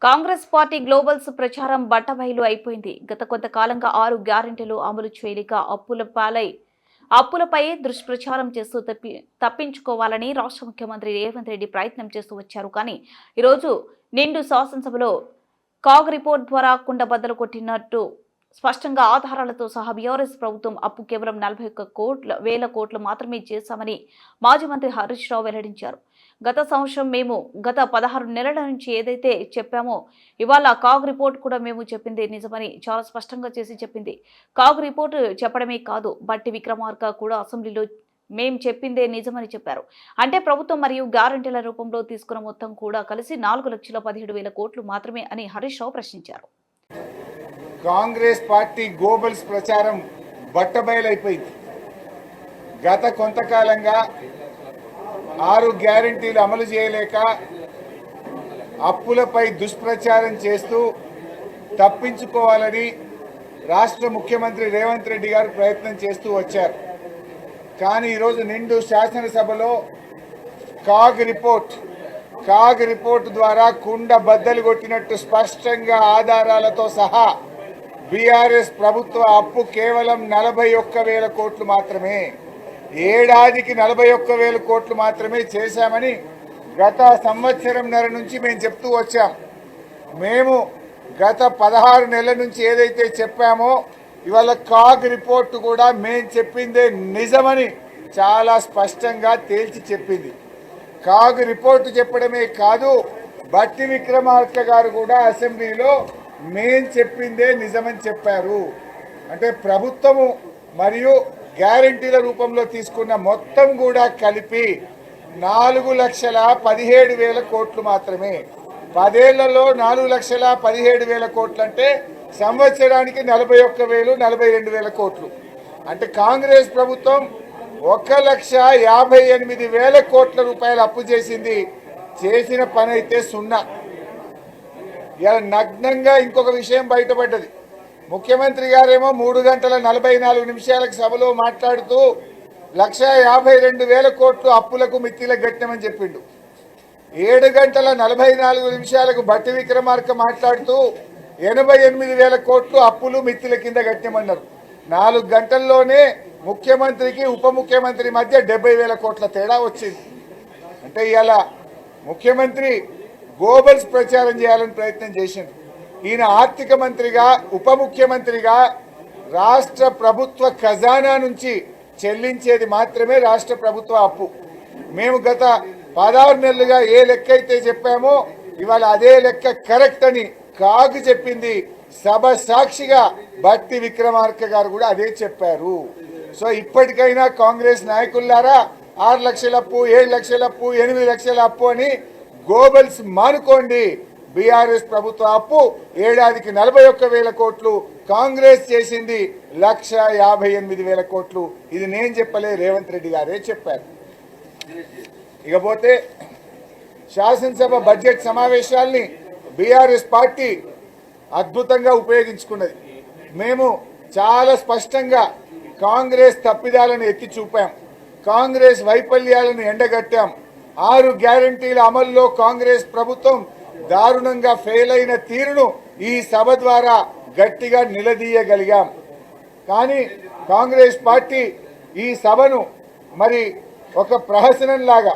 Congress party గ్లోబల్స్ ప్రచారం బట్టబయలు అయిపోయింది. గత కొంతకాలంగా 6 గ్యారెంటీలు అమలు చేయలేక అప్పులపై దుష్ప్రచారం చేస్తూ తప్పించుకోవాలని రాష్ట్ర ముఖ్యమంత్రి రేవంత్ రెడ్డి ప్రయత్నం చేస్తూ వచ్చారు. కానీ ఈరోజు నిండు శాసనసభలో కాగ్ రిపోర్ట్ ద్వారా కుండబద్దలు కొట్టినట్టు స్పష్టంగా ఆధారాలతో సహా బీఆర్ఎస్ ప్రభుత్వం అప్పు కేవలం 41 వేల కోట్లు మాత్రమే చేశామని మాజీ మంత్రి హరీష్ రావు వెల్లడించారు. గత సంవత్సరం మేము గత 16 నెలల నుంచి ఏదైతే చెప్పామో ఇవాళ కాగ్ రిపోర్ట్ కూడా మేము చెప్పింది నిజమని చాలా స్పష్టంగా చేసి చెప్పింది. కాగ్ రిపోర్ట్ చెప్పడమే కాదు, బట్టి విక్రమార్క కూడా అసెంబ్లీలో మేం చెప్పిందే నిజమని చెప్పారు. అంటే ప్రభుత్వం మరియు గ్యారెంటీల రూపంలో తీసుకున్న మొత్తం కూడా కలిసి 4,17,000 కోట్లు మాత్రమే అని హరీష్ రావు ప్రశ్నించారు. కాంగ్రెస్ పార్టీ గ్లోబల్స్ ప్రచారం బట్టబయలైపోయింది. గత కొంతకాలంగా 6 గ్యారెంటీలు అమలు చేయలేక అప్పులపై దుష్ప్రచారం చేస్తూ తప్పించుకోవాలని రాష్ట్ర ముఖ్యమంత్రి రేవంత్ రెడ్డి గారు ప్రయత్నం చేస్తూ వచ్చారు. కానీ ఈరోజు నిండు శాసనసభలో కాగ్ రిపోర్ట్ ద్వారా కుండ బద్దలు కొట్టినట్టు స్పష్టంగా ఆధారాలతో సహా బీఆర్ఎస్ ప్రభుత్వ అప్పు కేవలం 41,000 కోట్లు మాత్రమే, ఏడాదికి 41,000 కోట్లు మాత్రమే చేశామని గత సంవత్సరంన్నర నుంచి మేము చెప్తూ వచ్చాం. మేము గత 16 నెలల నుంచి ఏదైతే చెప్పామో ఇవాళ కాగ్ రిపోర్ట్ కూడా మేము చెప్పిందే నిజమని చాలా స్పష్టంగా తేల్చి చెప్పింది. కాగ్ రిపోర్టు చెప్పడమే కాదు, బట్టి విక్రమార్క గారు కూడా అసెంబ్లీలో మేం చెప్పిందే నిజమని చెప్పారు. అంటే ప్రభుత్వము మరియు గ్యారెంటీల రూపంలో తీసుకున్న మొత్తం కూడా కలిపి 4,17,000 కోట్లు మాత్రమే. 10 ఏళ్లలో 4,17,000 కోట్లు అంటే సంవత్సరానికి 41,000, 42,000 కోట్లు. అంటే కాంగ్రెస్ ప్రభుత్వం 1,58,000 కోట్ల రూపాయలు అప్పు చేసింది. చేసిన పని అయితే సున్నా. ఇలా నగ్నంగా ఇంకొక విషయం బయటపడ్డది. ముఖ్యమంత్రి గారేమో 3 గంటల 44 నిమిషాలకు సభలో మాట్లాడుతూ 1,52,000 కోట్లు అప్పులకు మిత్తిలకు గట్టినమని చెప్పిండు. 7 గంటల 44 నిమిషాలకు బట్టి విక్రమార్క మాట్లాడుతూ 88,000 కోట్లు అప్పులు మిత్తిల కింద గట్టినమన్నారు. 4 గంటల్లోనే ముఖ్యమంత్రికి ఉప ముఖ్యమంత్రి మధ్య 70,000 కోట్ల తేడా వచ్చింది. అంటే ఇలా ముఖ్యమంత్రి గ్లోబల్స్ ప్రచారం చేయాలని ప్రయత్నం చేసింది. ఈయన ఆర్థిక మంత్రిగా ఉప ముఖ్యమంత్రిగా రాష్ట్ర ప్రభుత్వ ఖజానా నుంచి చెల్లించేది మాత్రమే రాష్ట్ర ప్రభుత్వ అప్పు. మేము గత 16 నెలలుగా ఏ లెక్క అయితే చెప్పామో ఇవాళ అదే లెక్క కరెక్ట్ అని కాగ్ చెప్పింది. సభ సాక్షిగా బట్టి విక్రమార్క గారు కూడా అదే చెప్పారు. సో ఇప్పటికైనా కాంగ్రెస్ నాయకులారా 6 లక్షల అప్పు, 7 లక్షల అప్పు, 8 లక్షల అప్పు అని గ్లోబల్స్ మానుకోండి. బీఆర్ఎస్ ప్రభుత్వ అప్పు ఏడాదికి 41,000 కోట్లు, కాంగ్రెస్ చేసింది 1,58,000 కోట్లు. ఇది నేను చెప్పలే, రేవంత్ రెడ్డి గారే చెప్పారు. ఇకపోతే శాసనసభ బడ్జెట్ సమావేశాల్ని బీఆర్ఎస్ పార్టీ అద్భుతంగా ఉపయోగించుకున్నది. మేము చాలా స్పష్టంగా కాంగ్రెస్ తప్పిదాలను ఎత్తి చూపాం, కాంగ్రెస్ వైఫల్యాలను ఎండగట్టాం. 6 గ్యారెంటీల అమల్లో కాంగ్రెస్ ప్రభుత్వం దారుణంగా ఫెయిల్ అయిన తీరును ఈ సభ ద్వారా గట్టిగా నిలదీయగలిగాం. కానీ కాంగ్రెస్ పార్టీ ఈ సభను మరి ఒక ప్రహసనంలాగా